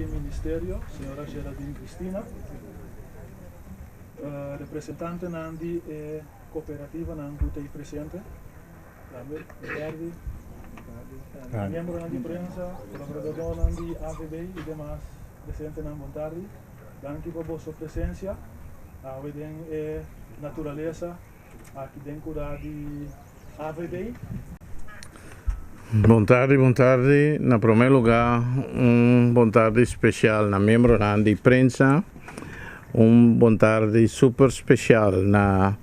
Ministerio, señora Geraldine Cristina, representante Nandi e cooperativa Nanguta y presente, Ricardi, miembro Nandi prensa, colaborador Nandi AVB y demás presente Nan Bontardi, danke por vuestra presencia, hoy den naturaleza, aqui dentro da AVB. Bom tarde. Na primeiro lugar, bom tarde especial na membro da prensa, bom tarde super especial na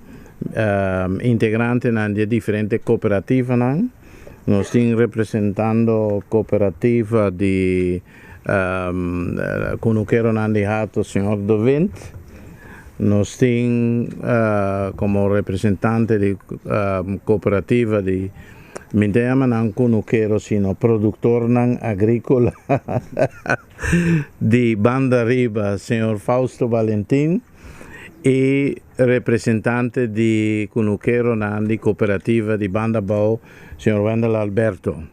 integrante na diferente cooperativa. Nós estamos representando a cooperativa de Cunuquero Nandi Hato, senhor Dovent. Nós temos como representante de cooperativa de Mindema não não quero sino produtor não agrícola de Banda Riba, senhor Fausto Valentim, e representante de Cunuquero de cooperativa de Banda Bau, senhor Wendel Alberto.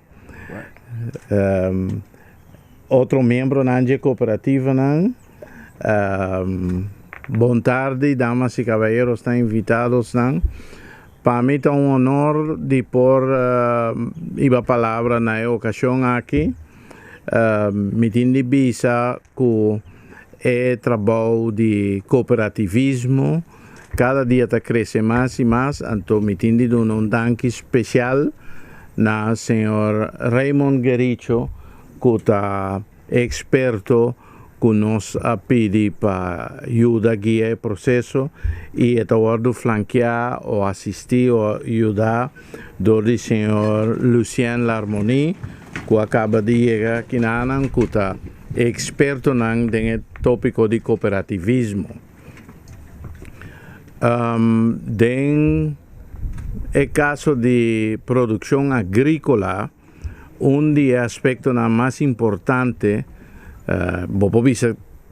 Outro membro da cooperativa bom tarde, damas e cavalheiros, estão invitados Para mim é honor de pôr a palavra na ocasião aqui. Me tenho visa que é trabalho de cooperativismo. Cada dia está crescendo mais e mais. Então, me tenho danke especial na senhor Raymond Guericho, que está experto que nos pede para ajudar a guiar o processo e está a flanquear ou assistir ou ajudar do senhor Lucien Larmonie, que acaba de chegar aqui que está experto no tópico de cooperativismo. Den o caso de produção agrícola, dos aspectos mais importantes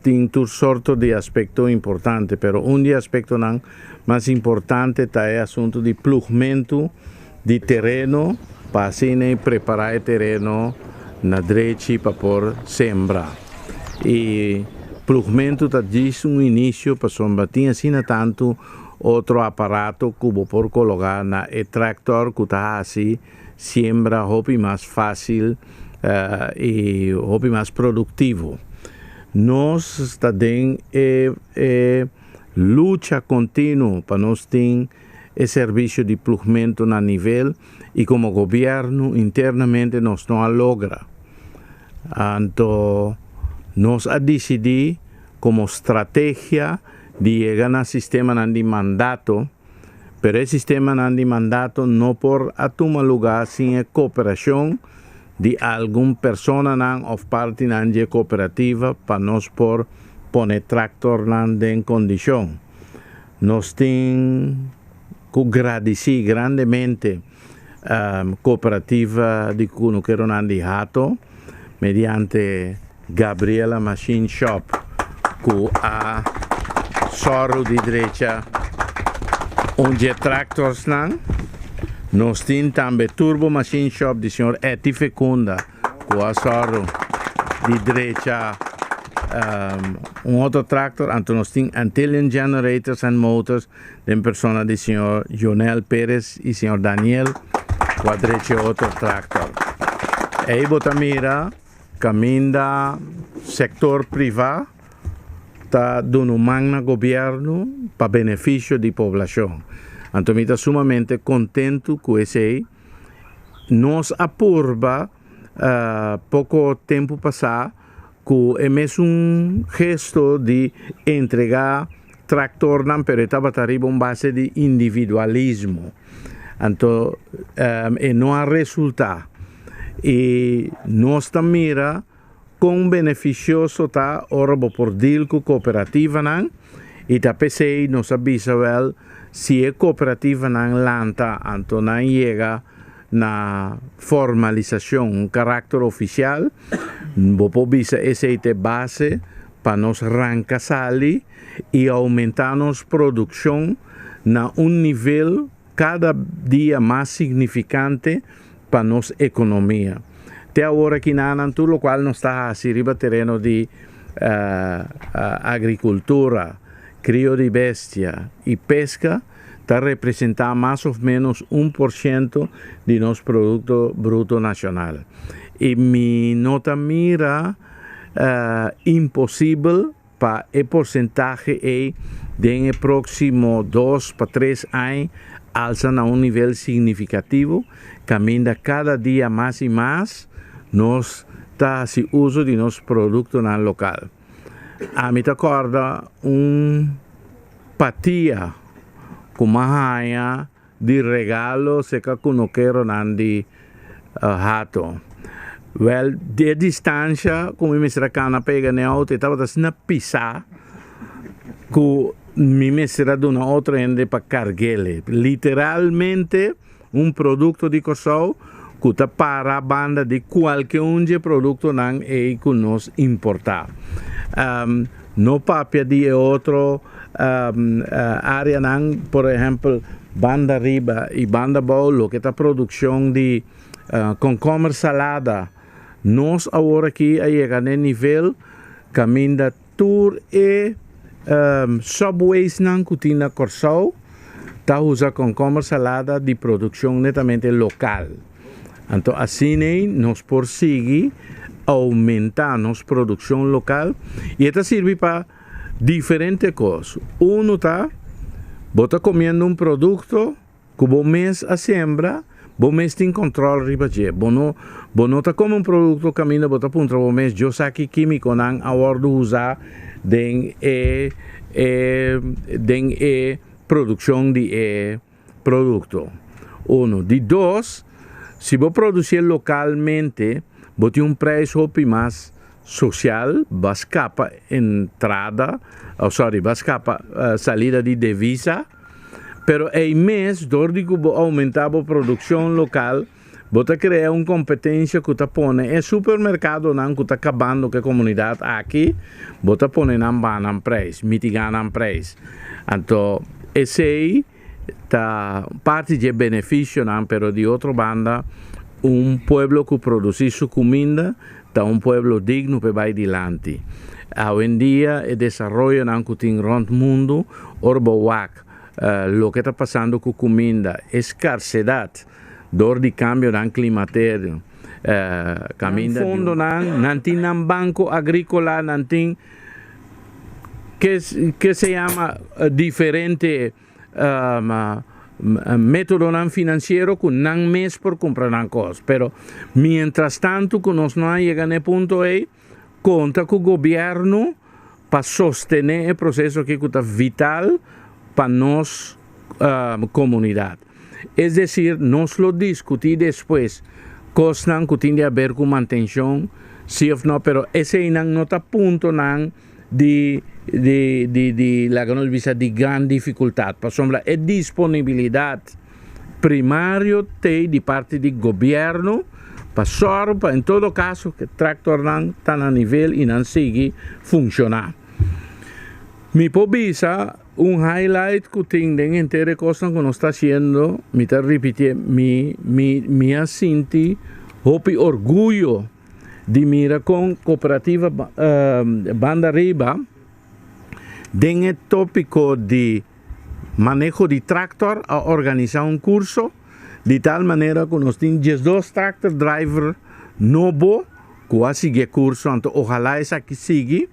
tem tudo sorte de aspecto importante, pero dos aspectos mais importante é o assunto de plugmento de terreno para assim preparar o terreno na direita para por sembrar. E plugmento diz início para sombatir assim tanto outro aparato que vou por colocar na tractor que está assim siembra hobby mais fácil e hobby mais produtivo. Nós estamos em luta contínua para nós ter o serviço de plugmento na nível e como governo internamente nós não logra. Então, nós decidimos como estratégia de chegar no sistema de mandato, mas o sistema de mandato não por tomar lugar sem a cooperação de alguma pessoa ou parte da cooperativa para nós por poner tractor em condição. Nós temos que agradecer grandemente a cooperativa de Cunuquero Nandi Hato, mediante Gabriela Machine Shop, que a sorro de direita onde tractors nós temos também Turbo Machine Shop do senhor Eti Fecunda, com a sorro de direita outro tractor, então nós temos Antillean Generators and Motors, de persona do senhor Jonel Pérez e senhor Daniel, com a direita outro tractor. E botamira, caminho do setor privado, está dando magna governo para benefício da população. Então, eu estou sumamente contente com isso. Nos apurba, pouco tempo passado, que é mesmo gesto de entregar tractor na pereta batariba base de individualismo. Então, não há resultado. E nós também com beneficioso tá ora por deal com cooperativa e tá pensei nos avisa well se a cooperativa lanta então não chega na formalização carácter oficial vou visa essa base para nos arrancar sali e aumentar nos produção na nível cada dia mais significante para nossa economia. Te agora que nanan tu lo qual non sta si riba terreno di agricultura, crio di bestia y pesca, está representa más o menos 1% de nuestro Producto Bruto Nacional. Y mi nota mira imposible para el porcentaje de en el próximo 2 para 3 años alzan a un nivel significativo, camina cada día más y más, nos está haciendo uso de nuestro producto local. A mí te acorda patia como haya de regalo se que no quiero nandi hato. Well, de distancia, como me será cana pega ne auto, estava na pisa, que me será de una otra ende para carguele. Literalmente, un producto de cosau, que está para a banda de qualquer produto nan que nos importa. No papia de outro área nan, por exemplo, banda riba e banda bolo, que está produção de concombre salada. Nós agora aqui a chegar no nível caminho tour e subways nan cutina corsau, tá usa concombre salada de produção netamente local. Então assim nós prosseguimos aumentar nossa produção local e isso serve para diferentes coisas. Um está comendo um produto que o mês a sembra, o mês tem controle riba de. Bono está como um produto caminho bota punta o mês eu saque químico não a hora usar den produção de produto. De dois, se você produzir localmente bote um preço mais social, bascapa entrada, bascapa salida de divisa, pero em mês, desde que aumentava a produção local, bota criar uma competência que está pondo é supermercado não que está acabando com a comunidade aqui, bota pondo não preço, mitigar não preço. Então, esse aí tá parte de benefício não, pero de outra banda pueblo que produce su comida está pueblo digno para ir adelante. Hoy en día el desarrollo en el mundo lo que está pasando con comida, escasedad, dor de cambio climático, fondo un banco agrícola, que se llama diferente método financiero que no mes por comprar cosas, pero mientras tanto que nos no llegan a punto ahí, conta con el gobierno para sostener el proceso que es vital para nuestra comunidad. Es decir, nos lo discutí después, cosas que tienen que ver con mantención, sí o no, pero ese no está punto de la de gran dificultad. Por ejemplo, la disponibilidad primaria de parte del gobierno para en todo caso que el tractor está a nivel y no sigue funcionar. Mi pobisa un highlight que tengo en entera cosa que nos está haciendo, me está repitiendo, mi asinti, hopi orgullo de mira con cooperativa Banda Riba, en el tópico de manejo de tractor, a organizar un curso de tal manera que nos tienen 2 tractor driver nuevo que va a seguir curso, entonces ojalá esa que sigue,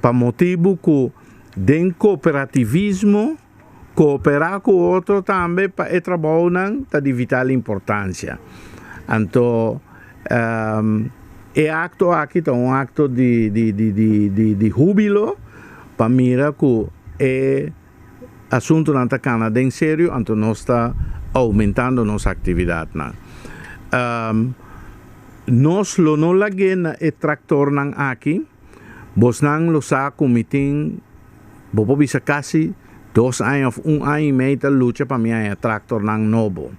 para motivo que den cooperativismo, cooperar con otro también para el trabajo de vital importancia. Entonces, el acto aquí es un acto de júbilo para mirar que el asunto no está canada en serio, entonces no está aumentando nuestra actividad. Nos lo no la gena el tractor aquí, vos lo sa comitin, vos bisa casi 2 años, 1 año y medio lucha para mí el tractor nuevo.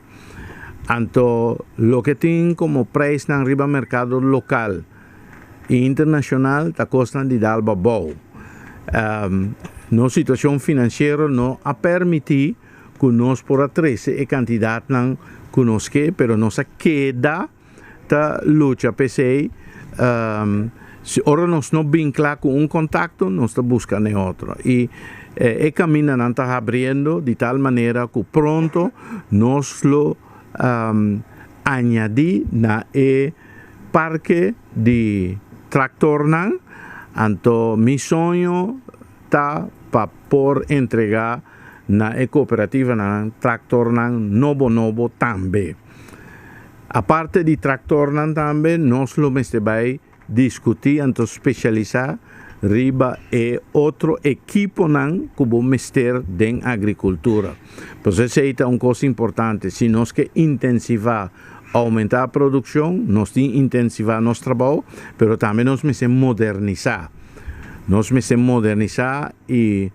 Entonces, lo que tiene como precio en el mercado local e internacional está costando de dar bobo. Nuestra situación financiera no ha permitido que nos por 13 cantidad que nos quede, pero nos queda ta lucha PC, se ora nós não vincula com um contacto, nós está buscando outro. E o caminho não está abrindo de tal maneira que pronto nós lo añadir na parque de tractor nan, anto mi sonho tá para por entregar na cooperativa nan tractor nan novo também. A parte de tractor nan também nós lo meste vai discutir anto especializar riba outro equipo nan que vamos mester den agricultura. Pues essa é uma coisa importante. Se nós que intensivar, aumentar a produção, nós temos que intensivar nosso trabalho, mas também nós precisamos modernizar. Nós precisamos modernizar e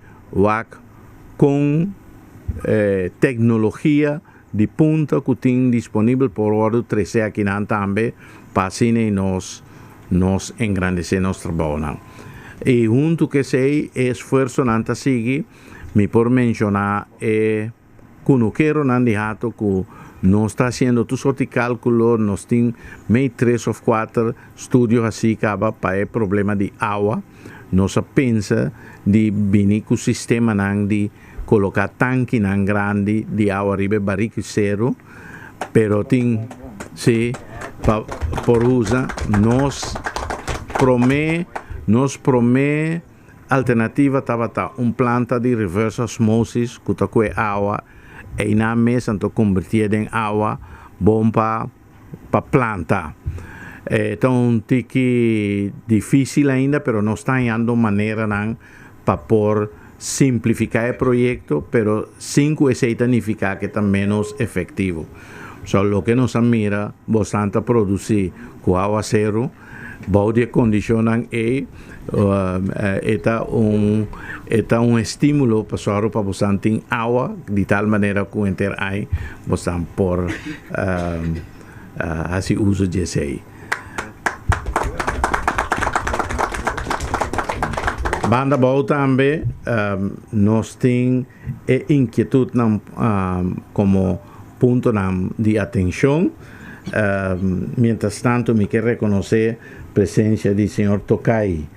com tecnologia de ponta que tem disponível por hora 13 aqui também, para assim nós engrandecer nosso trabalho. E junto que sei esforço nanta sigue, me por mencionar que não quero não deixar que nós está fazendo todo sorte de cálculo, nós temos meio 3 ou 4 estudos assim para o problema de água. Nós pensa de vir com o sistema de colocar tanque grande de água riba barrique zero, pero tem se por usa nós promete alternativa estava planta de reverse osmosis que está com água e na mesa então convertir em água bom para planta. Então que difícil ainda, pero nós está indo maneira para por simplificar o projeto, pero sem que isso significa que está menos efetivo. Só o que nos admira bastante produzir com água zero, bode condicionam está estímulo para bastante água de tal maneira que enter aí bastante por assim uso de sei. Banda boa também nós tem inquietude como ponto de atenção. Mientras tanto, me quero reconhecer a presença do senhor Tocai,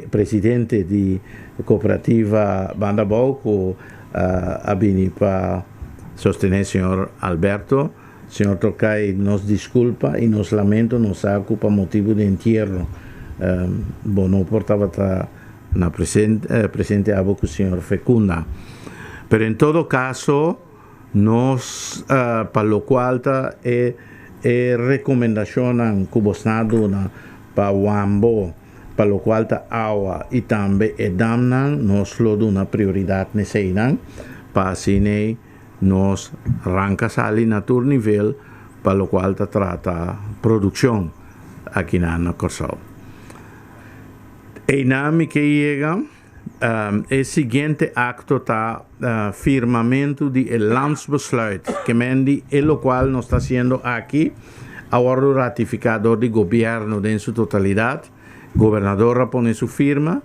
presidente da cooperativa Banda Boa, que ha vindo para sostener o senhor Alberto. Senhor Tocai, nos desculpa e nos lamento, nos ocupa motivo de entierro. Não portava na presente com o senhor Fecunda. Pero em todo caso, nós, para o qual recomendação que você dá para o Wambo, para o qual água e também damnan, nós lo damos prioridade nesse ano, para assim nós arrancamos ali na nível para o qual trata produção aqui na Corsol. E na me que chega o seguinte acto está firmamento de landsbesluit, que mende o qual nós está sendo aqui, agora o ratificador do governo em sua totalidade, governador põe sua firma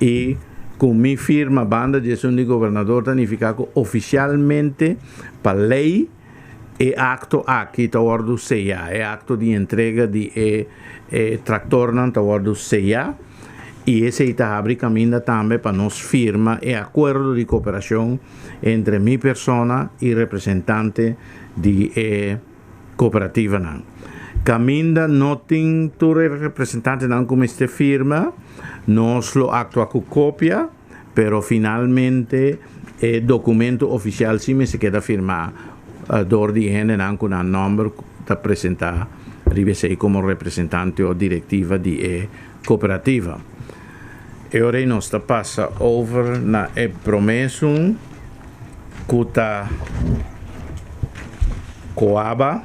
e com minha firma, banda de gestão de governador, significa oficialmente para lei e acto aqui está ordo CEA, é acto de entrega de tractor não está ordo CEA. E esse está abrindo caminho também para nós firma e acordo de cooperação entre minha pessoa e representante de cooperativa. Caminho não tem todo representante não como esta firma, nós lo actua com cópia, pero finalmente o documento oficial sim se queda firmado door diegene com um número que apresenta rivesei como representante ou diretiva de cooperativa. E ora nós passa over na promessa que está coaba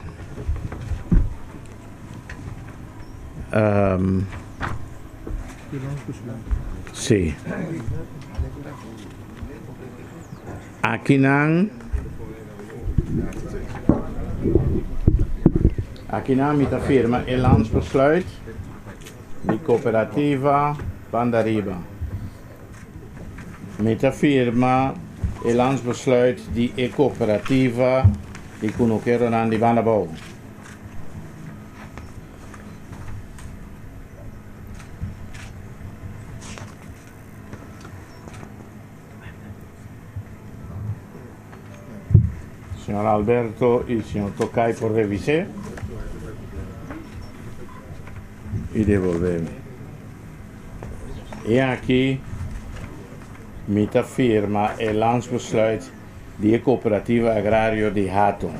sim. Aqui não me firma o landsbesluit de cooperativa Banda Riba. Met de firma o landsbesluit de cooperativa de Kunokeron aan die Banda Boa. Senhor Alberto e senhor Tocai por revisar e devolver. E aqui mita firma e landsbesluit de cooperativa agrario de Hatton.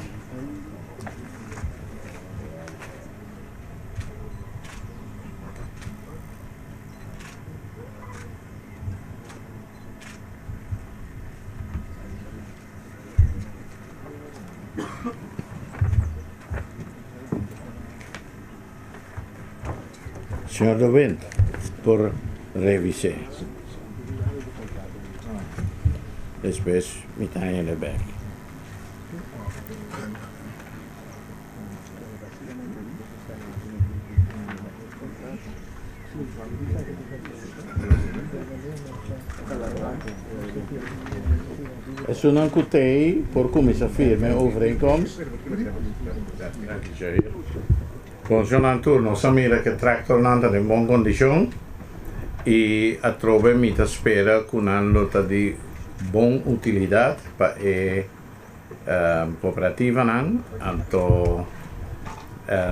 Senhor Dovin, por revisar. Depois, me está em the back. E se non cutei, por começar firme overeenkomst. Com Jonan Turno, Samira que tractor nanda in buona condizione e a trove mi ta spera con una nota di buona utilità per cooperativa nan anto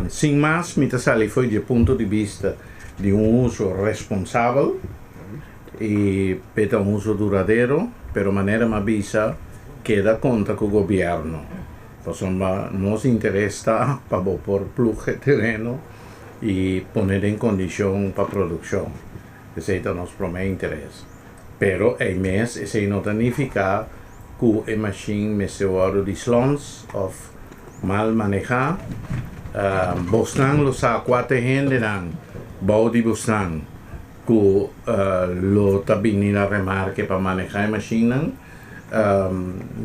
sin mas mi ta sali foi di punto di vista di un uso responsabile e per un uso duradero per maniera mabisa che da conta con il governo. Insomma, nos interesa para por pluje terreno y poner en condición para producción. Ese es nuestro primer interés. Pero el mes ese no significa que la machine me se oro de slums of mal manejar. Bosnan lo sa cuatro gente dan bau di Bosnan que lo tabini la remarque para manejar la machine.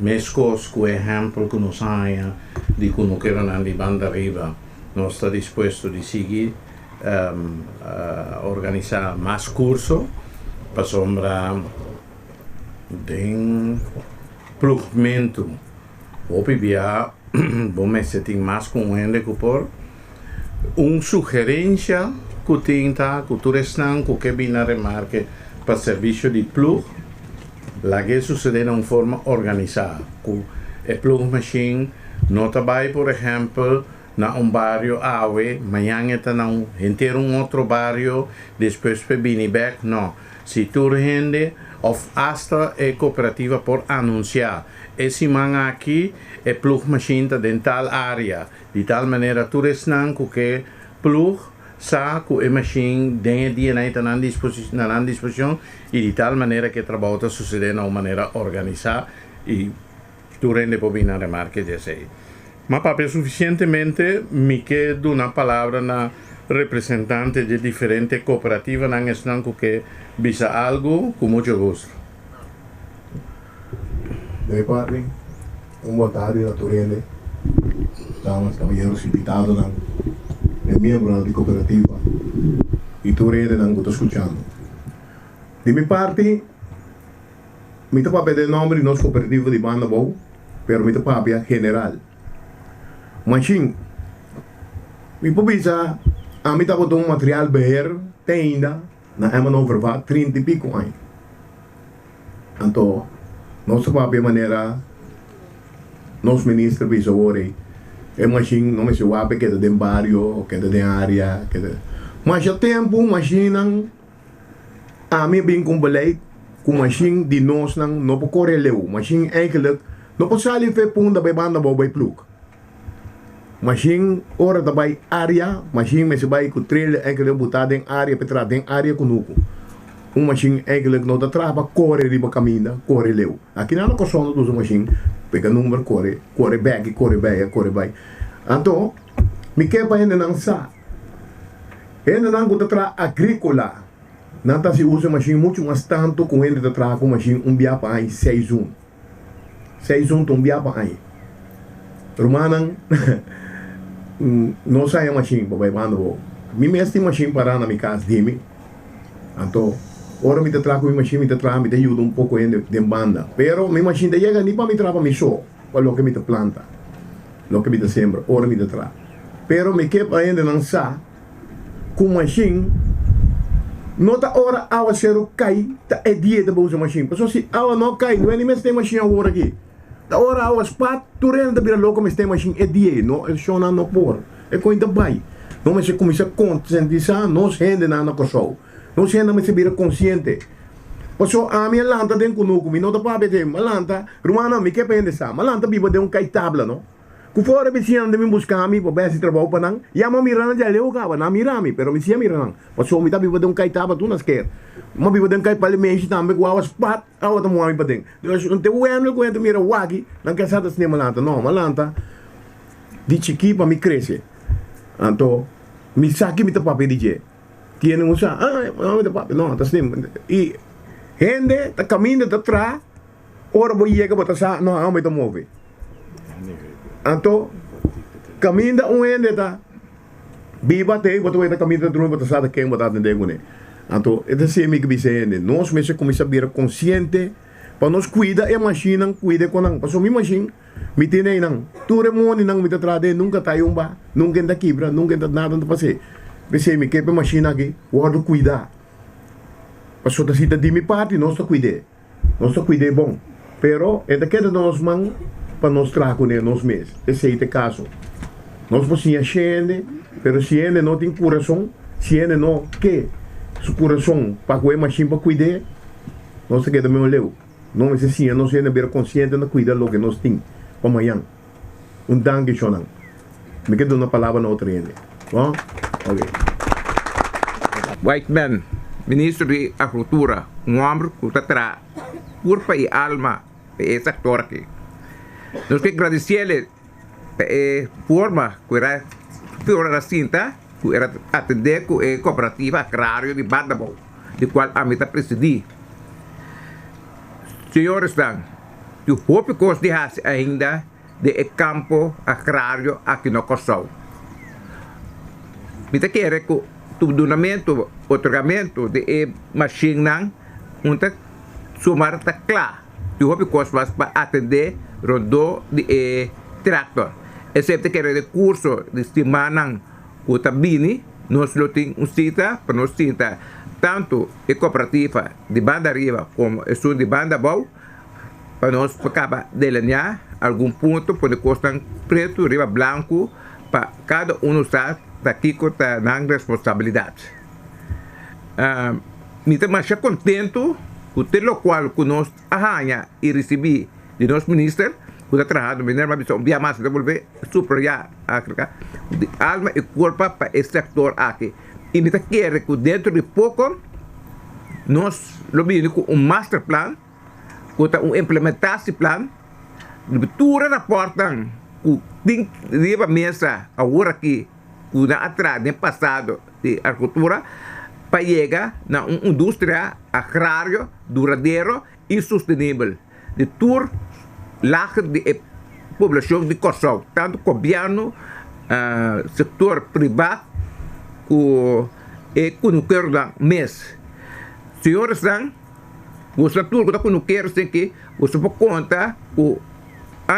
Mescos con ejemplo que nos haya di que no quieran di banda arriba no está dispuesto de seguir organizar más cursos para sombra de plugmento o via vou me sentir mais com ele que por sugerência que tinta que tu restan que bina remarque para serviço de plug. La que sucede in forma organizzata. E plug machine non vai, por ejemplo, na un barrio awe, mañana está na un inteiro outro barrio, depois per bini back, no. Si tu rende, of hasta é cooperativa por anunciar. Esse man aqui é plug machine de tal área, de tal maneira tu resnan que plug sa que a machine tem dia na disposição e de tal maneira que o trabalho está sucedendo de uma maneira organizada e tu rende por vir na remarca de sei. Mas para suficientemente me quedo uma palavra na representante de diferentes cooperativas na estan que visa algo com muito gosto. De parte, boa tarde a Turende, damas, caballeros invitados, é membro da cooperativa e Turende não estou escutando. De minha parte, me estou para pedir nome de nossa cooperativa de banda boa, pero me estou para general. Mas sim, me precisa a mim está botando material BR tem ainda na Emmanuel Verva 30 e pico anos. Então, nossa própria maneira, nosso ministro bisa ore, é machine não me se wape que é de barrio, que é de área, que é. Mas já tempo machine a mim bem com beleid, com machine de nós não pode correr leu, machine eigenlijk não pode sair ver punta bij banda boa bij pluk. Machine ora da bij área, machine me se vai com trailer eigenlijk botar em área petra em área conuco. Machine eigenlijk não trava corre riba caminha, corre leu. Aqui não é só dos machine, pega número corre back, corre vai. Então, me quer para ainda não sa. Ainda não go tra agrícola. Não tá se usa machine muito mais tanto com ainda tra com machine bia para aí 6-1 bia para aí. Romanan não sai a machine para vai bando. Me mestre machine para na minha casa de mim. Então, ora me tra com machine me tra me ajuda pouco ainda de banda. Pero minha machine de chega nem para me tra para me só, para o que me planta. Lo que me sembra, ora me tra. Pero me quer ainda não sa com machine nota ora awa zero cai, tá é dia da bolsa machine. Porque se awa não cai, não é nem mais tem machine agora aqui. ora awas pat, tu renda bira loco mas tem machine é dia, no, é só não por. É coisa bai. Não mas se começa a conscientizar, nós rende na coisa. Nós rende mas se bira consciente. Paso a minha lanta tem conosco, mi não tá para beter, malanta, rumana mi que pende sa, malanta biba de cai tabla, no? Ku fora bisian de mi buscar mi, para ver trabalho para não, e a mirana já leu cava, na mirami, pero mi sia mirana. Paso mi tá biba de cai tabla tu nas quer. Ma biba de cai parliamento também com awas pat, awa ta moami pa ding. Dus unte bueno ko ento mira wagi, não quer saber se malanta, não, malanta. Di chiqui pa mi cresce. Anto mi saki mi ta papi DJ. Tiene usa, não mi ta papi, não, tá snim. E gente tá caminhando tá atrás, ora vou chegar para sa, não, não me tá move. Anto caminho gente tá biba te, boto vai tá caminho tá para sa, quem botar atender com ele. Anto é assim me que bise, nós mesmo começa a vir consciente para nós cuida e a máquina cuida com não, passou minha máquina me tem aí não, tu remone não me tá atrás nunca tá yumba, nunca tá quebra, nunca tá nada não passei. Bise me que a máquina aqui, guarda cuidar. Passou da cita de minha parte, nós cuidei bom. Pero é daquele nós man para nós trazer com ele nós mesmos. Esse é o caso. Nós podemos gente, pero se ele não tem coração, se ele não quer seu coração para comer machine para cuidar, nós queda meu leu. Não é assim, nós ainda bem consciente de cuidar do que nós temos para amanhã. Danke schon. Me quedo uma palavra na outra ainda. Bom? Ok. White man. Ministro de Agricultura, homem que está corpo e alma para esse sector aqui. Nós queremos agradecer a forma que era fora da cinta, que era atender com a cooperativa agrária de Bandabou, de qual a mim está presidir. Senhores, eu hope que de ainda de campo agrário aqui no Kosovo. Eu quero que o donamento, otorgamento de machine onde somar está claro. Eu vou costas para atender rodo de tractor. Excepto que o recurso de semana o tabini, nós não temos cita para nós cita tanto a cooperativa de Banda Riva como a de Banda Bau para nós acabar de delinear algum ponto para costar preto, riba branco para cada um está daqui com a responsabilidade. Me estou mais contente com o qual que nós arranha e recebi de nosso ministro, que está trabalhando, mas não via mais devolver superior a alma e corpo para esse sector aqui. E me quer que dentro de pouco nós lobbyamos com master plan, com implementar esse plano, de tudo raportam que tem de mesa agora aqui na atrás, no passado de agricultura, para chegar na uma indústria agrária duradoura e sustentável de todo lado de população de Kosovo, tanto governo, setor privado, como economia da mês. Senhores, você tudo que não quer ser que você pode contar que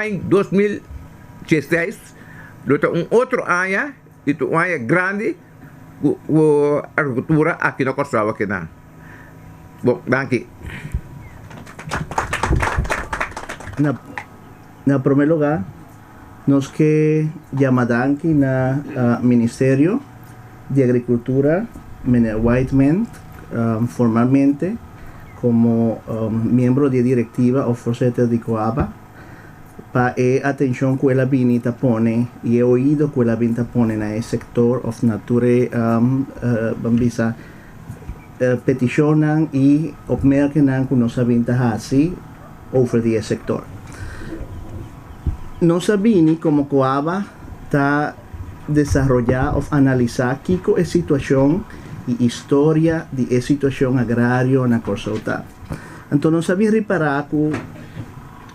em 2016, outro ano itu é grande a agricultura aqui no Kosovo aqui na. Bom, danke. Na primeiro lugar, nós que chamamos na Ministério de Agricultura, Whiteman, formalmente como membro de diretiva ou forçeta de Coaba, para a atenção que ela vinita pone e o ouvido que ela vinita pone na sector of nature bambisa peticionam e opmerkingen que nós vinita hasi over die sector. Nós sabemos como Coaba está desarrollar ou analisar a situação e história de situação agrária na Kosovo. Então nós sabemos reparar que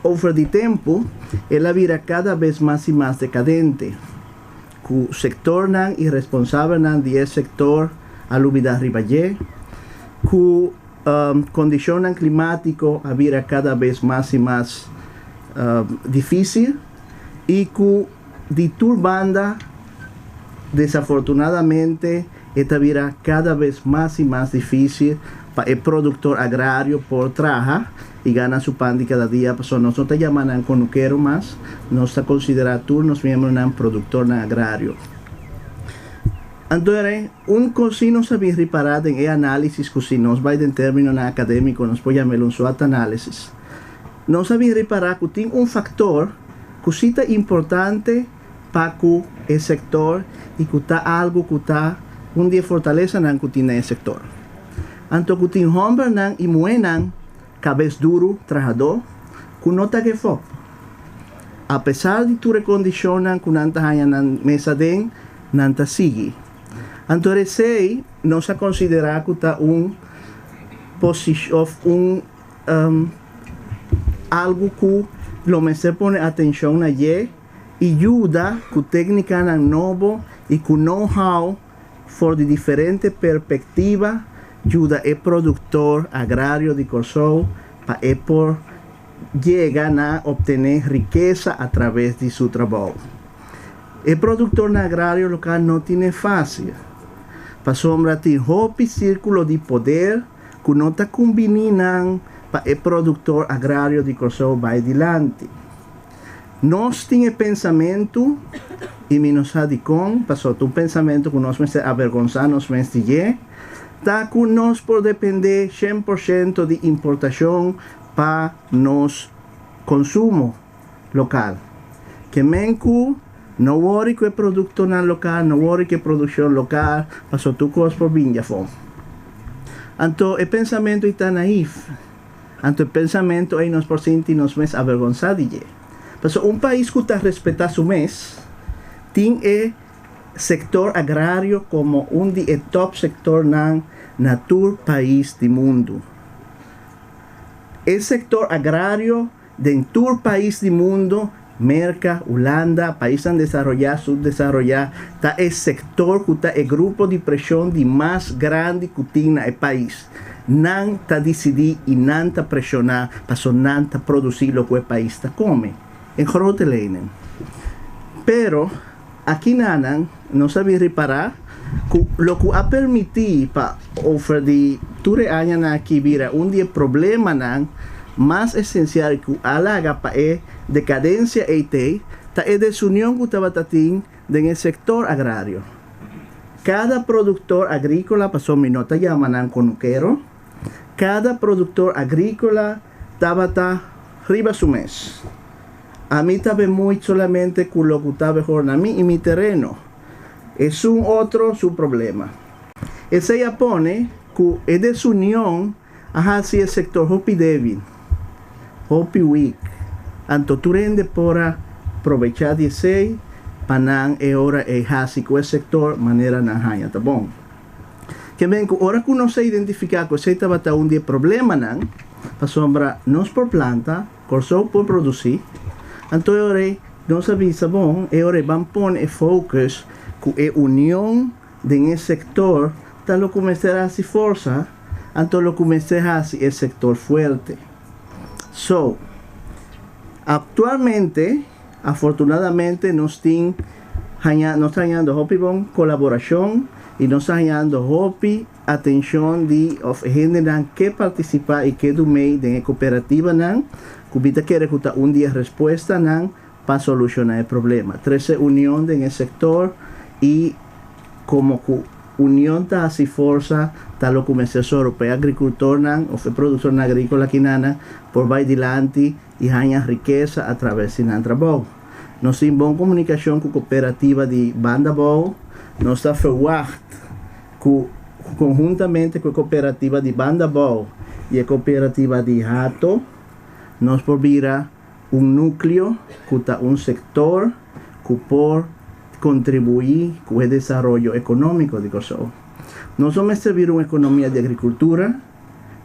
over the tempo, ela vira cada vez mais e mais decadente. Que o sector não irresponsável não de esse sector alubida ribaye, que condição climático a vira cada vez mais e mais difícil e que de turbanda desafortunadamente esta vira cada vez mais e mais difícil el productor agrario por trabaja y gana su pan de cada día. Pues nosotros te llaman conuquero más, no está considerado tú, nos miembros un productor agrario. Entonces, un cosino sabe reparar en el análisis que si nos va en términos académicos, nos puede llamar un SWOT análisis. No sabe reparar que tiene un factor que sí está importante para el sector y que está algo que está un día fortaleza que tiene el sector. Entonces, que tiene hombre y mujer cabeza duro, trabajador, que no está que foco. A pesar de tu recondicionan que nanta haya en mesa den, nanta sigue. Entonces, no se considera que está algo que lo me se pone atención allí y ayuda que técnica nuevo y que know-how for de diferentes perspectivas ayuda el productor agrario de Corso para por llegar a obtener riqueza a través de su trabajo. El productor agrario local no tiene fácil. Para sombra tiene un círculo de poder que no está combinando para el productor agrario de Corso va adelante. Nos tiene pensamiento y nos ha dicho pasó un pensamiento que nos me avergonzar, nos me estige, está que nos por depender 100% de importación para nos consumo local. Que menku no worry que el producto local, no worry que producción local, pasó tu cosas por Viñafón. Entonces el pensamiento está naif. Entonces el pensamiento ahí nos por cinti nos mes avergonzado. Pasó un país que respeta su mes, tiene el sector agrario como un de top sector nan natur país del mundo. El sector agrario de todo país del mundo, Merca, Holanda, países desarrollados, subdesarrollados, está el sector que está el grupo de presión de más grande que tiene el país. Nan está decidido y nan está presionado para nan está producir lo que el país está come. En Joroteleinen. Pero aquí nanan no sabe reparar que lo que ha permitido para ofrecer ture años aquí vira un día problema nan más esencial que alaga para decadencia ET ta desunión que estaba en el sector agrario. Cada productor agrícola pasó mi nota llaman conuquero. Cada productor agrícola estaba arriba su mes. A mí estaba muy solamente con lo que estaba mejor a mí y mi terreno. Es un otro su problema. Ese ya pone que es desunión hacia el sector hopi débil. Hopi weak. Anto tú rende por aprovechar de ese panan e hora e hasi con el sector manera nanjaya tabón. Que ven que ahora que uno se identifica que ese estaba un día problema nan, pa sombra nos por planta, corso por producir. Entonces ahora no se avisa bon e ahora van poner focus que unión de el sector tal lo que será así fuerza, entonces lo que será así el sector fuerte. So, actualmente, afortunadamente, nos están hallando hopi bon colaboración y nos están hallando hopi atención de gente que participa y que dume de la cooperativa nan, que quiere reclutar un día respuesta nan para solucionar el problema. 13 unión en el sector y como unión ta así fuerza tal lo que se europea agricultor nan o productor agrícola aquí nana por va adelante y haya riqueza a través de nuestro trabajo. Nos hay buena comunicación con cooperativa de Bandabou, nos está verwacht conjuntamente con cooperativa de Bandabou y la cooperativa de Hato, nos provira un núcleo que está un sector que por contribuir con el desarrollo económico de Kosovo. No somos servir una economía de agricultura,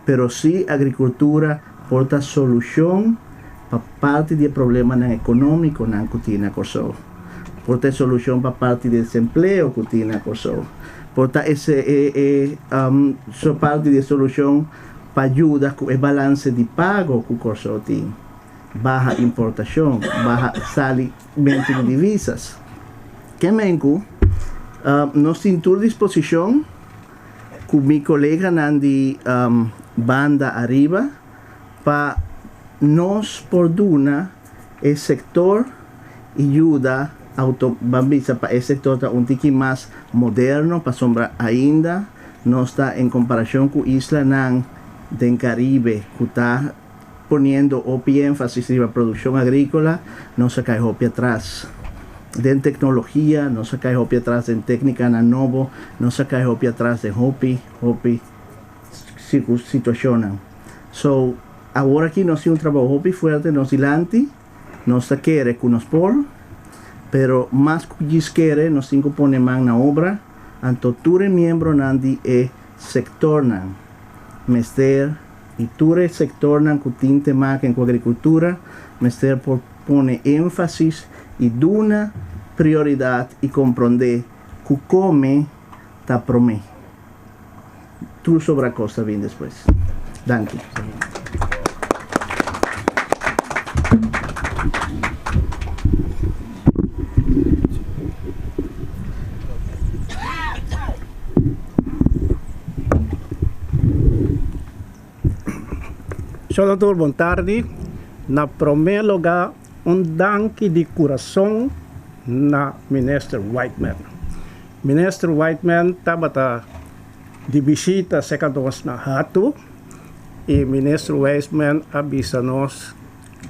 pero sí agricultura porta solución para parte del problema económico que tiene Kosovo. Porta solución para parte del desempleo que tiene Kosovo. Porta parte de solución para ayudar con el balance de pago que Kosovo tiene. Baja importación, baja salimento de divisas. Que menku nos sin tu disposición com mi colega nandi banda arriba para nós porduna o sector ajuda autobambisa para esse sector tá tiki mais moderno para sombra ainda nós está em comparação com isla nang den Caribe que está poniendo opi énfasis en la producción agrícola no se cae opi atrás en tecnología no se cae opi atrás en técnica nanovo no se cae opi atrás de opi situación so ahora aquí nos un trabajo opi fuerte nos dilante nos quiere que nos por pero más que quiere nos cinco pone man na obra anto ture miembro nandi e sector nan mester y ture sector nan kutinte mak en agricultura mester por pone énfasis y duna prioridad y comprende que come ta prome tu sobre costa bien después danke Senador, boa tarde. Na primeiro lugar, danke de coração na Ministro Whiteman. Ministro Whiteman estava de visita secados na Hato e Ministro Whiteman avisa-nos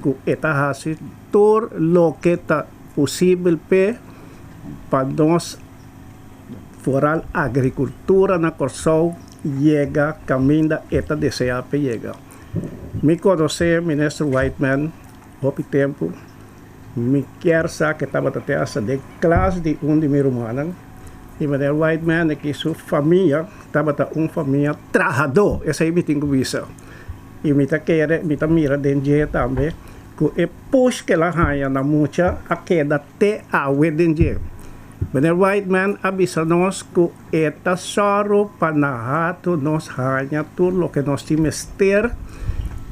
que está fazendo todo o que está possível para nós forar agricultura na Corsol chega caminho eta deseja chegar. Me conhece Ministro Whiteman há tempo, me quer saber que estava até de classe de de meu irmão. E Ministro Whiteman que sua família estava uma família trabalhador, essa aí me tenho vista. E me mira dentro também, que é push que ela ganha na muita a queda até a dentro. Ministro Whiteman avisa-nos que esta soro para narrar nós ganha tudo o que nós temos ter.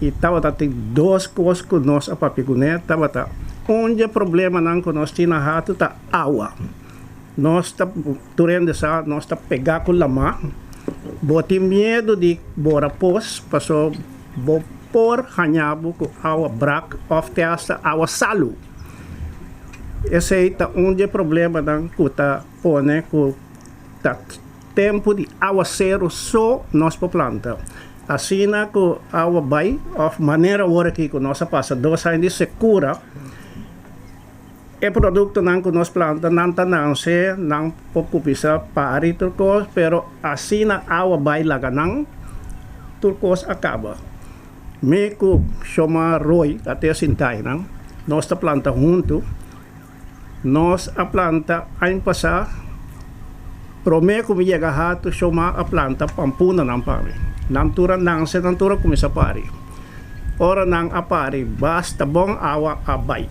E estava tem duas coisas que nós a papicuné estava onde problema não que nós tínhamos rato tá água nós está durante essa nós está pegar com lama bote medo de bora pos passou por hanhabo com água brac of testa água salu esse aí tá onde problema não que tá pone com tá tempo de água zero só nós para planta assim na que a água vai of maneira agora que nossa passa 2 anos de secura é produto não que nós planta não se não precisa para turcos pero assim na água vai lá não turcos acaba me que chama Roy até sintai não nós ta planta junto nós a planta aí passar promete que me chega rato chama a planta pampuna não para Nantura nang se nantura kumisa pari. Ora nang apari basta bom awa abay.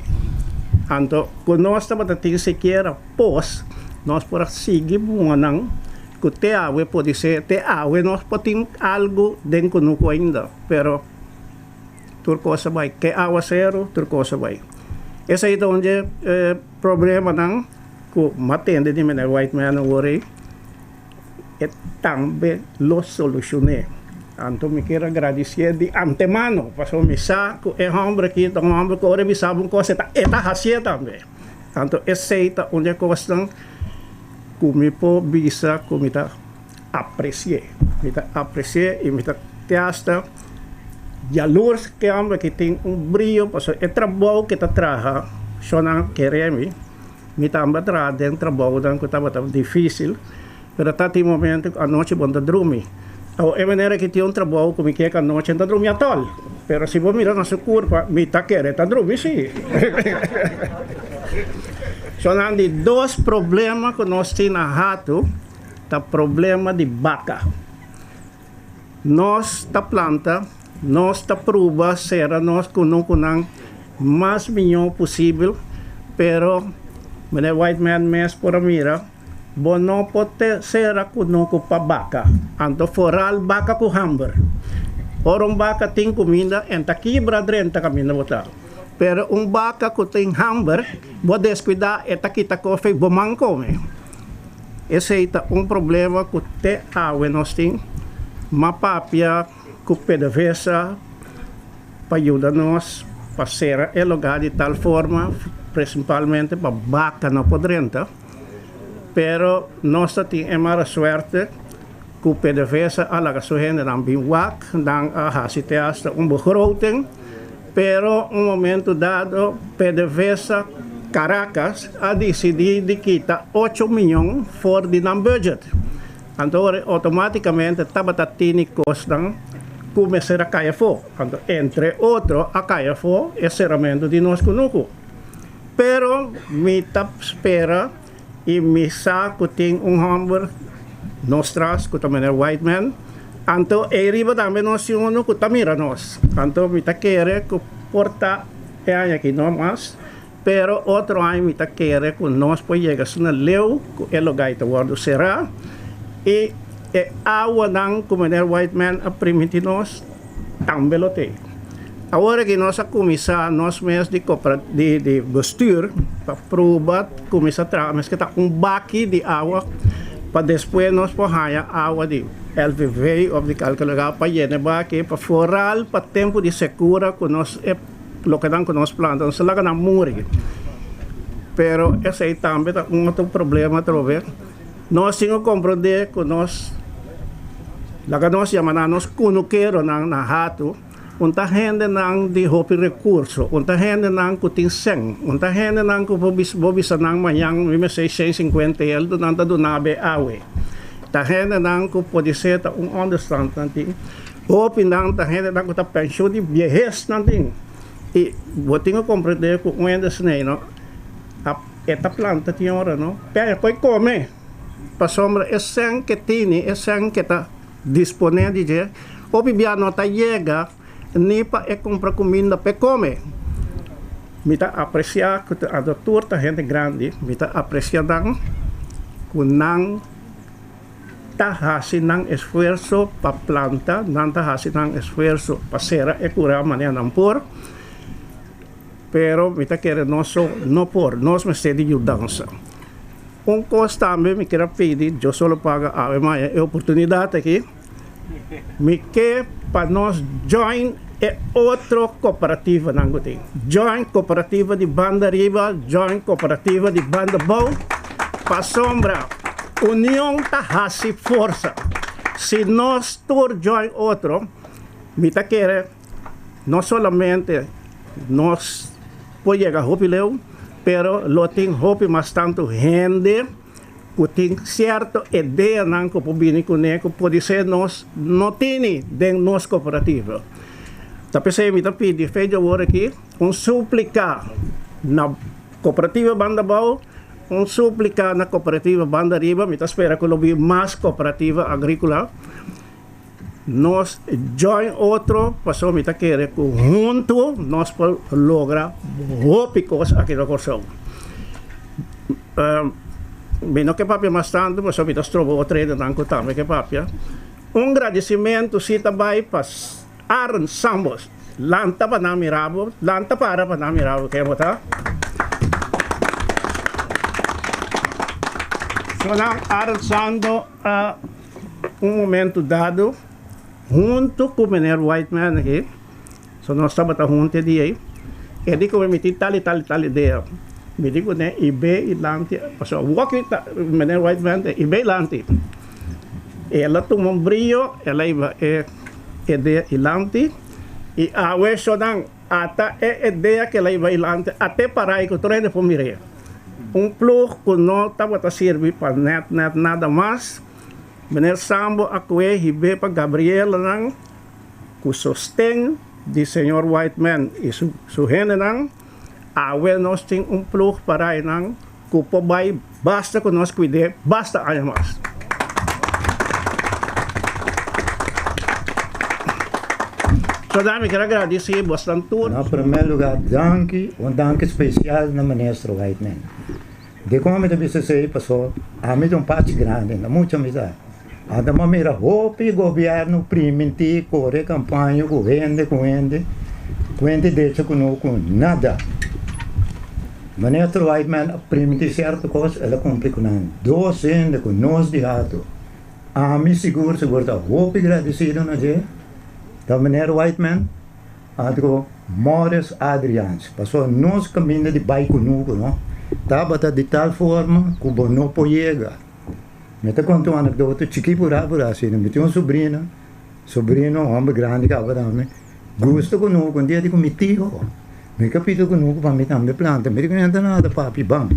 Anto kung nós estamos ating sequer pos nós por sige bunga nang que te awe pode ser te awe nós podemos algo den kunuko ainda pero turco sabay que awa zero turco sabay. Essa aí onde problema nang que matende de mena white man worry e também lo solucionei. Anto me quero agradecer de antemano, passou me saco é homem aqui, então homem que ora me sabe uma coisa eta hacia também. Anto aceita onde a coisa como po bisa como tá apreciar e me tá testa já luz que homem que tem brilho, passou é trabalho que tá traga, só não queremos me também traga dentro trabalho dan que tava difícil, pero tá tem momento a noite bom dormir. É maneira que tinha trabalho como que a noite está dormir atol. Pero se você mirar na sua curva, me está querendo dormir sim. Só não de dois problemas que nós temos na rato, tá problema de vaca. Nós tá planta, nós tá prova será nós que não conang mais melhor possível, pero mene white man mes por mira Bo não pode ser com vaca. Anto foral vaca com hamburger. Orang vaca tem comida, enta quebra drenta caminho botar. Pero vaca que tem hamburger, bo descuidar eta kita coffee bo man come. esse é um problema que te awe nós tem, mapapia que PDVSA para ajudar nós para ser o lugar de tal forma, principalmente para vaca não podrenta, pero nós temos mala sorte que o PDVSA alaga sua gente não bem wak, não hasite hasta begroting, pero momento dado PDVSA Caracas a decidido de quitar 8 milhões fora de não budget. Então, automaticamente, estava tendo custos começar a cair fora. Então, entre outros, a cair fora é encerramento de nós conosco. Pero, me espera e me saco tem hamburger, nós traz, que também é white man. Então, arriba também nós temos que também nós. Então, me quer que porta é aqui não mais. Pero outro ano me quer que nós podemos chegar no leu, que é lugar que o será. E a água não, como é white man, a permitir nós também lo tem. Agora que nós começar nós mesmos de bestuur, para provar, começar a trabalhar, mas que está baque de água, para depois nós podemos água de LVV ou de calcular para llenar baque, para foral, para tempo de segura, que nós lo que dan con nós plantamos, se lá na morre. Pero esse aí também é outro problema, talvez. Nós temos que compreender que nós, lá que nós chamamos nós cunuqueiro na rato, onde gente não de roupa recurso, onde gente não que tem sem, onde gente não que bobisa não manhã, me sei 650 ele não tá do nabe awe. Ta gente não que pode ser understand nanti. Roupa não ta gente não que tá pensão de viejez nanti. E vou ter que compreender que o ende não, esta planta tinha hora não, depois come, para sombra é sem que tem, é sem que está disponível de, o bebê não está chega, nem para comprar comida para comer. Me está apreciar que a doutora está gente grande, me está apreciando que não está fazendo esforço para planta, não está fazendo esforço para ser e curar maneira não por. Pero me quer não por nós me sei de mudança. Coisa também me quer pedir, eu só pago a minha oportunidade aqui. Me quer para nós join outra cooperativa não tem. Join cooperativa de Banda Riba, join cooperativa de Banda Bau, para sombra. União tá hasi força. Se nós todos join outro, me quer não somente nós pode chegar a Hopileu, pero lo tem hopi mas tanto gente que tem certa ideia não que pode vir com ele, que pode ser nós não tem dentro da nossa cooperativa. Tapi saya minta pedir feito agora aqui, suplicar na cooperativa Banda Bau, suplicar na cooperativa Banda Riba, me espera que lobby mais cooperativa agrícola. Nós join outro, passou me querer que junto nós podemos lograr rópicos aqui na Corsão. Bem, não que papia mais tanto, passou me trovo o treino não que também que papia. Agradecimento se também para Aaron Sambos, lanta para nami rabo, lanta para nami rabo, que botar. So now Aaron Sando momento dado junto com o menino white man aqui, so nós estamos juntos de aí, e digo que me tem tal ideia, me digo né, ibe ilante, so walk o menino white man ibe ilante, ela toma brilho, ela iba ideia ilante, e a vez so não ata ideia que ela iba ilante até parar que o treino for mirar, plug que não estava a servir para net nada mais. Meneer Sambo akwe hibe pa Gabriela nang kusosteng di Senhor White Man e su hene nang awe nós tem plug para nang kupobay basta que nós cuide basta aya mas. So dami quero agradecer bastante tudo. Em primeiro lugar, danke especial na ministro White Man. De como me deve ser passou a mim parte grande, na muita amizade. Ada maneira roupa governo primiti corre campanha com vende deixa com nada Minister Whiteman permite certa coisa, ela cumpre com nós. Docente com nós de ato. A mim seguro está muito agradecido na dia. Da Minister Whiteman, ato Morris Adrians. Passou nós caminho de bairro nuco, não? Estava de tal forma que o não podia. Me te conto uma anedota, chiqui por assim, me tinha sobrino, homem grande que estava também. Gosto com nuco, um dia digo, me tio. Me capito com nuco para me também planta, me digo, não tem nada, papi, bam.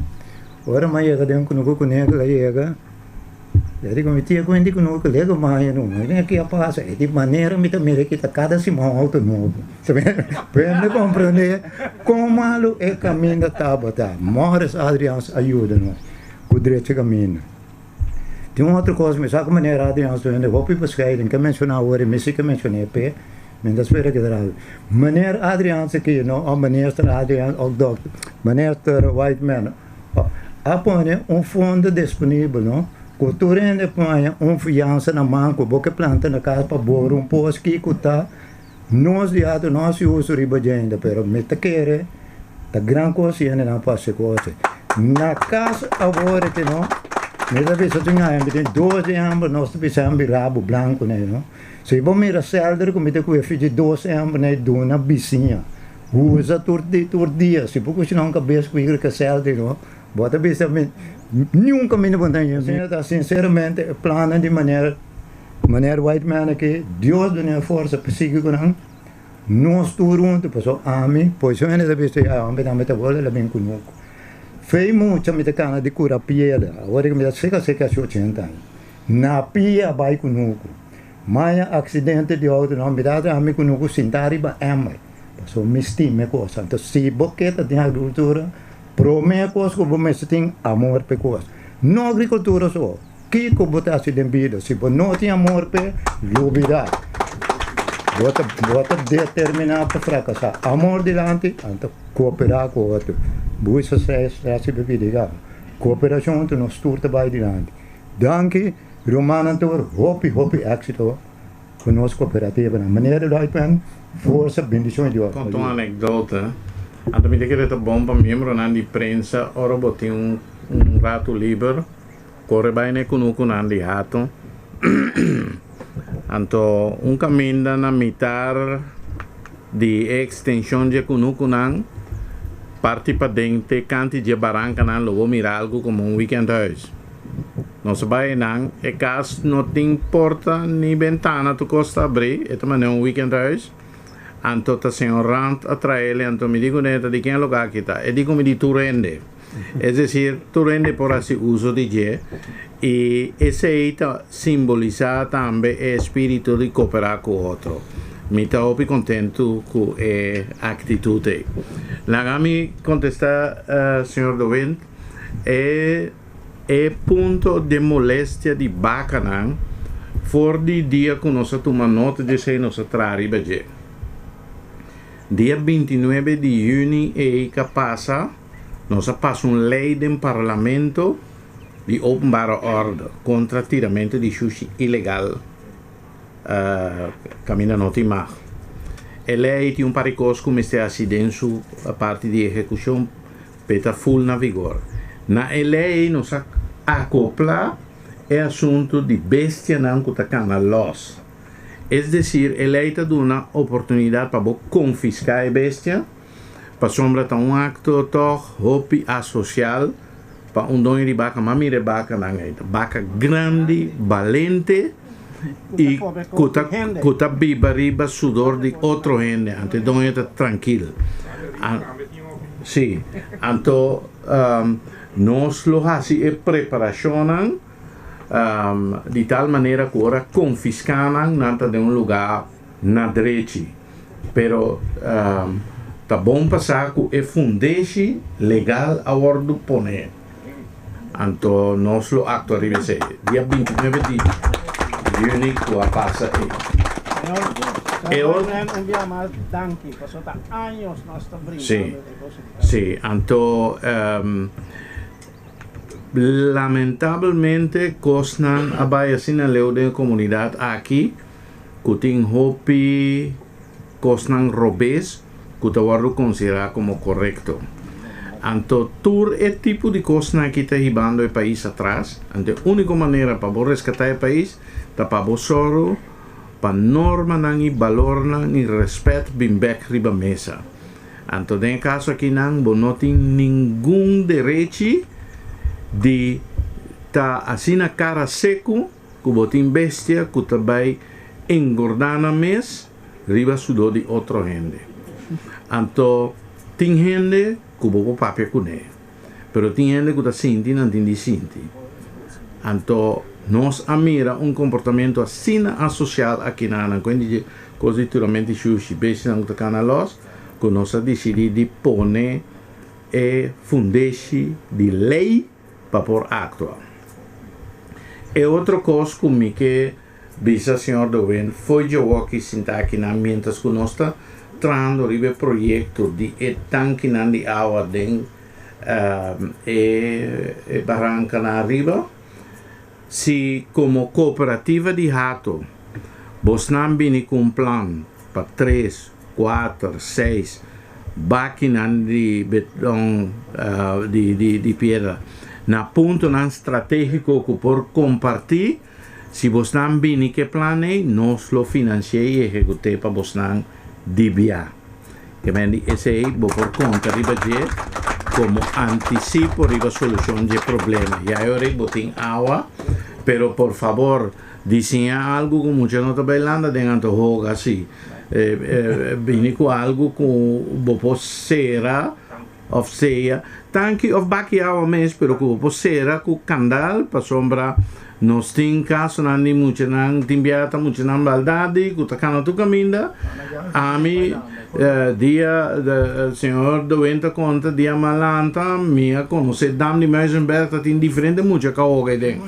Ora, mas chega dentro com nuco com negro, chega. Eu digo, me tia, quando digo nuco, lega mais, não, mas nem aqui a passa. De maneira, me também que está cada simão alto novo. Para me compreender como é o caminho da Tabata. Morris Adrians ajuda-nos com o direito de caminho. Tem uma outra coisa, mas sabe maneira Adrians, eu vou para o que mencionar agora, mas sim que mencionei, mas espera que dará. Meneer Adrians aqui, não, o minister Adrians, o doctor, minister Whiteman, apõe fundo disponível, não? Cultura ainda põe fiança na mão, que boca planta na casa para pôr posto que está, nós de ato, nós uso riba de ainda, pero me te quer, tá grande coisa e ainda não passa coisa. Na casa agora que não, me dá vez que eu tenho 12 anos, nós temos rabo branco, né, não? Se você mira celdre, como te que fiz 12 anos, né, dona vizinha, usa todo dia, se você não cabeça com que celdre, não, bota vez também, nenhum caminho para entender. Sinceramente, plano de maneira Whiteman aqui, Deus dá força psíquica, não, nós turun, passou a mim, pois eu ainda vez que eu me dá bola, ela vem conosco. Fez muito, me cana de cura piela, agora que me dá seca 80 anos. Na pia vai conosco. Mas acidente de auto não me dá a mim conosco sentari ba emai. Passou me estima coisa. Então se boqueta de agricultura, promete coisa que você tem amor pe coisa. Não agricultura só. Que que botar se dembida, se você não tem amor pe, lubida. Bota determinar para fracassar. Amor delante, então cooperar com o outro. Buisa se bebida. Cooperação tu nos turta vai delante. Danke, Romanantor, hopi éxito conosco cooperativa na maneira de Whiteman, força, bendição de Deus. Conto uma anedota. Anto me dice que é bom para membro na de prensa, ora botei rato livre, corre bem com o de rato. Anto caminho na mitad de extensão de kunukunan, parte para dentro, canti de barranca nan logo mirar algo como weekend house. Nós vai não é caso não tem porta nem ventana tu costa abrir, é também weekend house. Anto tá sem rant atrás ele, anto me digo neta de quem lugar que tá, e digo me di turende. É decir, turende por assim uso de je, e esse aí simboliza também o espírito de cooperar com o outro. Me está muito contento com a atitude. Lá me contesta, senhor Dovent, é ponto de moléstia de bacanan, for de dia que nós tomamos nota de ser nossa trariba je. Dia 29 de junho é que passa, nós passamos uma lei do parlamento de openbare ordem contra tiramento de sushi ilegal. Caminha não tem mais. A lei tem paricos como este acidente a parte de execução para full na vigor. Na lei nos acopla o assunto de bestia não que está na los. É decir, a lei está dando uma oportunidade para confiscar a bestia, para sombra tá acto hopi asocial, para dono de vaca, mami de vaca, vaca grande, valente, e kuta biba sudor de outro gente, ante dono está tranquilo. Sim, então nós lo hacemos preparação de tal maneira que ora confiscaram nada de lugar na direita, pero tá bom passar que é fundeixe legal a ordem poner. Então nós lo actualizamos dia 29 de junho que passa aí. Un día más danke, pasó años no está brindando. Sí, então lamentavelmente cosnan abaixo na lei da comunidade aqui que tem hopi cosnan robês que te guardo considerar como correto. Anto tur é tipo de coisa que está ribando o país atrás. Ante a única maneira para resgatar o país tá para soro, para norma e valor e respeito bem back riba mesa. Anto den caso aqui não tem nenhum direito de tá assim na cara seco que botin bestia que também engordar na mês riba sudou de outro gente. Anto tem gente que bobo papel com ele, pero tem gente que tá senti não tem de senti. Anto nós amira comportamento assim associado aqui na quando positivamente xuxi beijo não tá na los que nós decidi de pôr fundeixe de lei para por actuar. E outra coisa comigo que bisa senhor Dowen foi eu aqui sentar aqui na mientras que nós está trazendo o projeto de tanque de água den barranca na riba. Se como cooperativa de rato vos não vem com um plano para 3, 4, 6 máquinas de betão de pedra na ponto não estratégico que por compartilhar, se vos não vem que plane, nós lo financiei e executei para vos não desviar. Que vem esse aí vou por conta de bater como antecipo de solução de problema. E agora botem água, pero por favor desenha algo como muita nota bailando dentro do jogo assim. Vem com algo com bopo cera of seja tanque of baki água mesmo, pero com bopo cera com candal para sombra. Nós tem caso não de muito não timbiata muito não baldade que tá cano tu caminda a mim dia senhor doente conta dia malanta minha conhece dam de mais emberta tem diferente muito caoga aí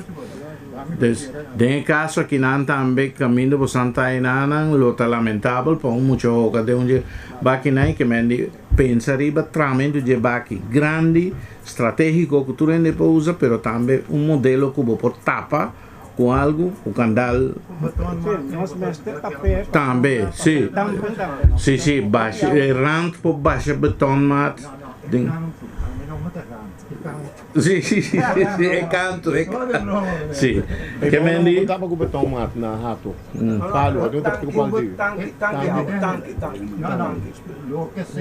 des den caso aqui não também caminho por Santa Inana lota lamentável para muito hoga de onde baki não que mendi pensa riba tramento de baki grande estratégico que tu rende para usar, pero também modelo que por tapa com algo, o candal também, sim, sim, baixo, rand por baixo beton mat, sim, é canto, sim, que mendi, tapa com beton mat na rato, palo, eu tô preocupado.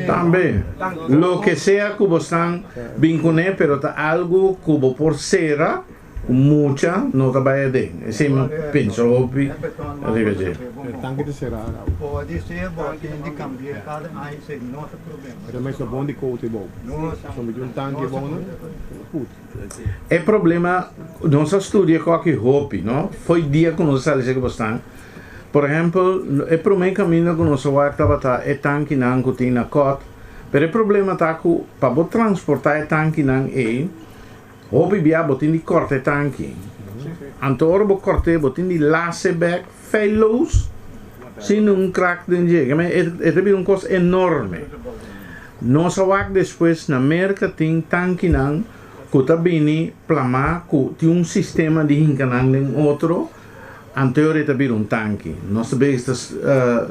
Também, lo que sea que você vincune, pero tá algo que por cera, mucha não trabalha bem. Assim, penso, arrivederci. Tanque de cera. Pode ser, pode de cambiar cada ano, isso é nosso problema. Mas também só bom de coute bom. Somos de tanque bom, né? É problema, nós estudamos qualquer roupa, não? Foi dia que nós saímos que você por exemplo, é para mim caminho que nós estava é tanque não que tem na cota, mas o problema está que para transportar tanque não é hobby via botin di corte tanki. Antor bo corte botin di lasse back fellows sin un crack denje. Mas é um costo enorme. Nós awak depois na merca tem tanki nang kuta bini plama ku tem sistema de hinkanang ng outro anterior é um tanque. Nós também estamos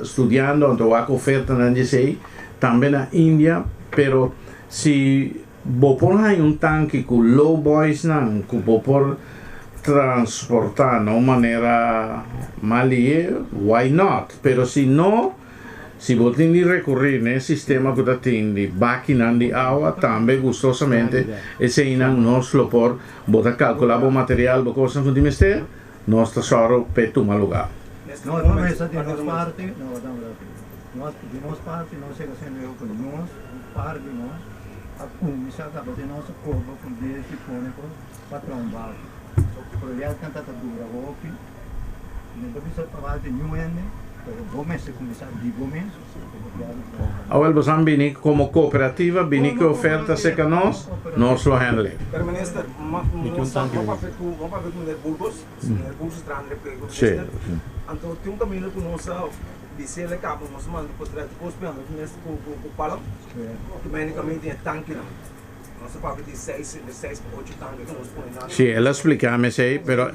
estudando então a oferta na sei também na Índia, pero se bopor hay tanque com low boys não, que bopor transportar de maneira malie, why not? Pero se não, se botem de recorrer nesse sistema que tem de máquina de água, também gostosamente, esse ainda nós lo por botar calcular o material, o coisa que temos ter, nós tesoro peto um lugar. Nós vamos essa de nossa parte, de nossa parte, nós chegamos sendo eu com nós, parte de nós. A comissão acaba de nossa curva com dia que põe para trombar. O projeto canta dura hopi. Não precisa falar de nenhum ano, vou começar de começo. Agora você vem como cooperativa, vem que oferta seca nós lo handle. Pero minister, vamos para ver com Burgos, Burgos Strand, Sim. Então tem caminho que nós dizer le cabo nós manda por trás depois pegando nesse com palo que mecanicamente tem tanque não nossa papo de 6 para 8 tanques que nós põe na Sim, ela explica-me sei, pero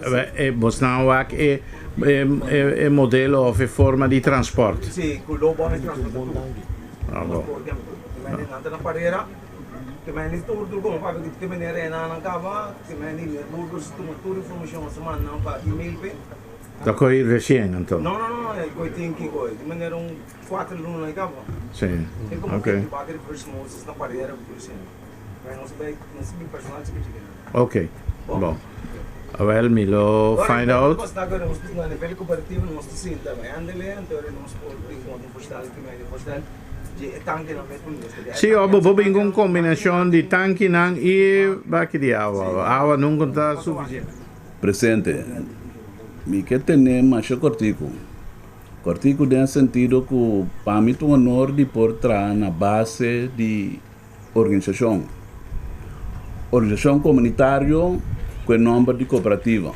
você não é modelo ou forma de transporte. sim com low bonus transporte Ah, bom. na parede Que men is tudo como para que men era na cava, que men ni tudo tudo informação semana não para email pe. Da coi recien, então. Não, é coi tem que coi. Que men era 4 alunos na cava. Sim. É como Ok. que bater first moças na parede era por isso. Mas não se bem personagem que Ok. Bom. Well, me lo find out. Nós agora nós na nível cooperativo nós sim também. Andele, então nós podemos postar que men postar de tanque na mesma. Sì, ho proprio in combinazione di tanchi nan e bacchi di agua. Agua non conta sufficiente. Presente, mi que tener más cortico. Cortico tem sentido que para mim é um honor de por trás na base de organização. Organização comunitária com o nome de cooperativa.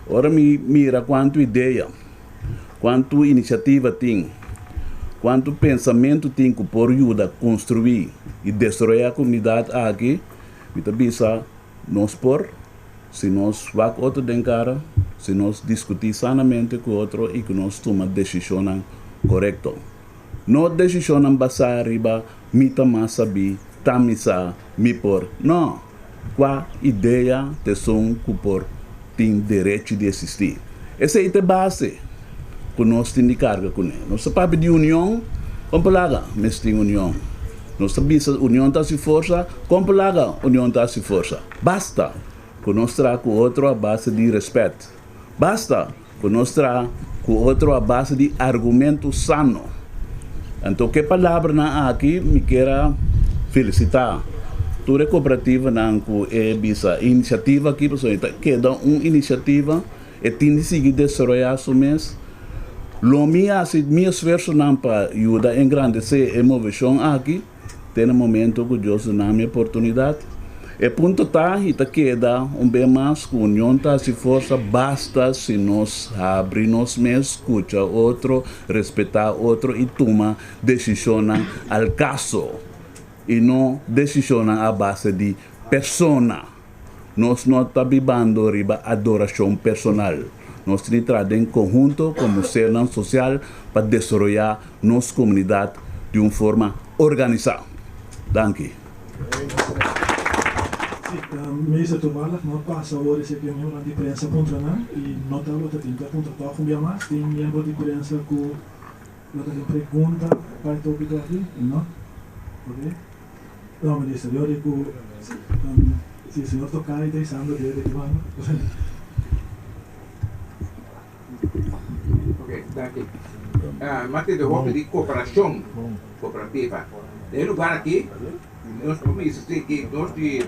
Ora me mira quanto ideia, quanto iniciativa tem, quanto pensamento tem que por ajuda a construir e destruir a comunidade aqui. Me tabisa nós por se nós vamos outro de cara, se nós discutir sanamente com o outro e que nós tomamos decisão correta. Não decisão basada riba, mita masabi, tamisa, mi por. Não. Qual ideia de som que por tem direito de existir. Essa é a base que nós temos de carga com ele. Nós sabemos de união, compalaga, mas tem união. Nós sabemos que a união está se força, compalaga, união está se força. Basta que nós traga com o outro a base de respeito. Basta que nós traga com o outro a base de argumento sano. Então, que palavra na aqui me quero felicitar. Toda cooperativa não é bisa iniciativa aqui, pessoal, que dá uma iniciativa e tem de seguir desenvolver o mês. Lo minha esforço não para ajudar a engrandecer a inovação aqui, tem um momento que eu dou minha oportunidade. E ponto tá e tá queda bem mais que a união tá se força basta se nós abrir nós mesmos, escuta outro, respeitar outro e toma decisão ao caso e não decisão à base de persona. Nós não tá vivendo riba adoração personal. Nós temos que trabalhar em conjunto como ser social para desenvolver nossa comunidade de uma forma organizada. Danke. Meeste toevallig, maar pas hoor is ik een jongen die prensa contra na e nota outra tinta contra tal com bem mais tem membro de prensa com outra pergunta para o tópico aqui, não? Ok? Não, ministro, eu digo se o senhor tocar e deixando de vamos. Ok, daqui. Mate de roupa de cooperação cooperativa. Tem lugar aqui, nós vamos existir aqui, nós de